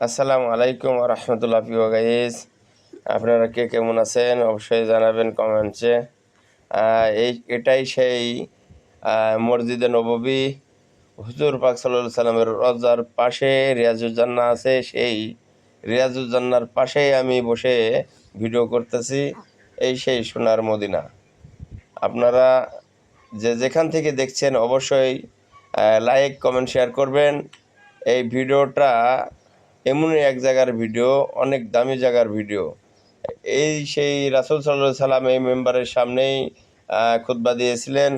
আসসালামু আলাইকুম ওয়া রাহমাতুল্লাহি প্রিয় গাইস, আপনারা কে কেমন আছেন অবশ্যই জানাবেন কমেন্টসে। এটাই সেই মসজিদে নববী, হুজুর পাক সাল্লাল্লাহু আলাইহি সাল্লামের রওজার পাশে রিয়াজুল জান্নাহ আছে। সেই রিয়াজুল জান্নাহর পাশেই আমি বসে ভিডিও করতেছি। সেই সোনার মদিনা। আপনারা যেখান থেকে দেখছেন অবশ্যই লাইক কমেন্ট শেয়ার করবেন। এই ভিডিওটা এমনই এক জায়গার ভিডিও, অনেক দামি জায়গার ভিডিও। সেই রাসূল সাল্লাল্লাহু আলাইহি সাল্লাম এই মেম্বারের সামনেই খুতবা দিয়েছিলেন।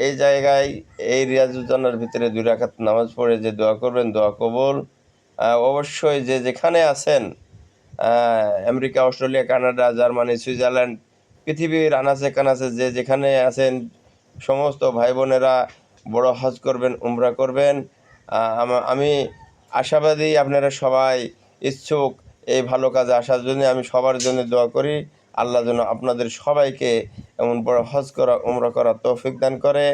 এই জায়গায় এই রিয়াজুল জান্নাহর ভিতরে 2 রাকাত নামাজ পড়ে যে দোয়া করবেন, দোয়া কবুল। অবশ্যই যেখানে আছেন, America, Australia, Canada, Germany, Switzerland, পৃথিবীর আনাচে কানাচে যেখানে আছেন সমস্ত ভাই বোনেরা বড় হজ করবেন, উমরা করবেন। আমি আশাবাদী আপনারা সবাই ইচ্ছুক এই ভালো কাজে আসার জন্য। আমি সবার জন্য দোয়া করি, আল্লাহ যেন আপনাদের সবাইকে এমন বড় হজ করা, উমরা করা তৌফিক দান করে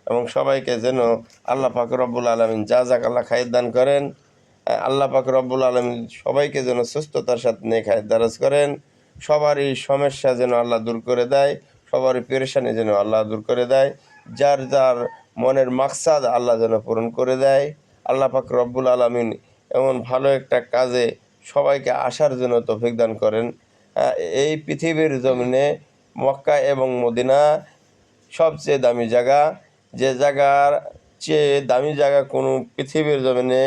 এবং সবাইকে যেন আল্লাহ পাক রব্বুল আলামিন জাযাকাল্লাহ খাইর দান করেন। আল্লাহ পাক রব্বুল আলামিন সবাইকে যেন সুস্থতার সাথে নেক হায়াত দারাজ করেন। সবারই সমস্যা যেন আল্লাহ দূর করে দেয়, সবারই পেরেশানি যেন আল্লাহ দূর করে দেয়, যার যার মনের মাকসাদ আল্লাহ যেন পূরণ করে দেয়। আল্লাহ পাক রব্বুল আলামিন এমন ভালো একটা কাজে সবাইকে আসার জন্য তৌফিক দান করেন। এই পৃথিবীর জমিনে মক্কা এবং মদিনা সবচেয়ে দামি জায়গা। যে জায়গার চেয়ে দামি জায়গা কোনো পৃথিবীর জমিনে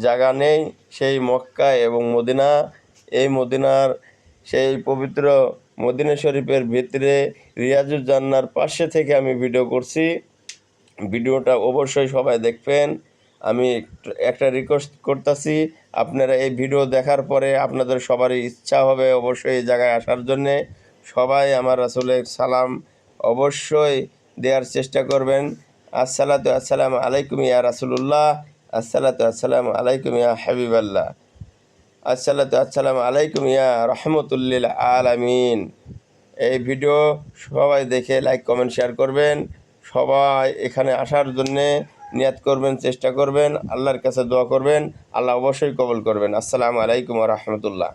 জায়গা নেই, সেই মক্কা এবং মদিনা। এই মদিনার সেই পবিত্র মদিনা শরীফের ভিতরে রিয়াজুল জান্নাহর পাশে থেকে আমি ভিডিও করছি। ভিডিওটা অবশ্যই সবাই দেখবেন। আমি একটা রিকোয়েস্ট করতেছি, আপনারা এই ভিডিও দেখার পরে আপনাদের সবারই ইচ্ছা হবে অবশ্যই এই জায়গায় আসার জন্যে। সবাই আমার রাসূলের সালাম অবশ্যই দেওয়ার চেষ্টা করবেন। আসসালাতু আসসালামু আলাইকুম ইয়া রাসূলুল্লাহ, আসসালাতু আসসালামু আলাইকুম ইয়া হাবিবাল্লাহ, আসসালাতু আসসালামু আলাইকুম ইয়া রাহমাতুল লিল আলামিন। এই ভিডিও সবাই দেখে লাইক কমেন্ট শেয়ার করবেন। সবাই এখানে আসার জন্যে নিয়াত করবেন, চেষ্টা করবেন, আল্লাহর কাছে দোয়া করবেন, আল্লাহ অবশ্যই কবুল করবেন। আসসালামু আলাইকুম ওয়া রাহমাতুল্লাহ।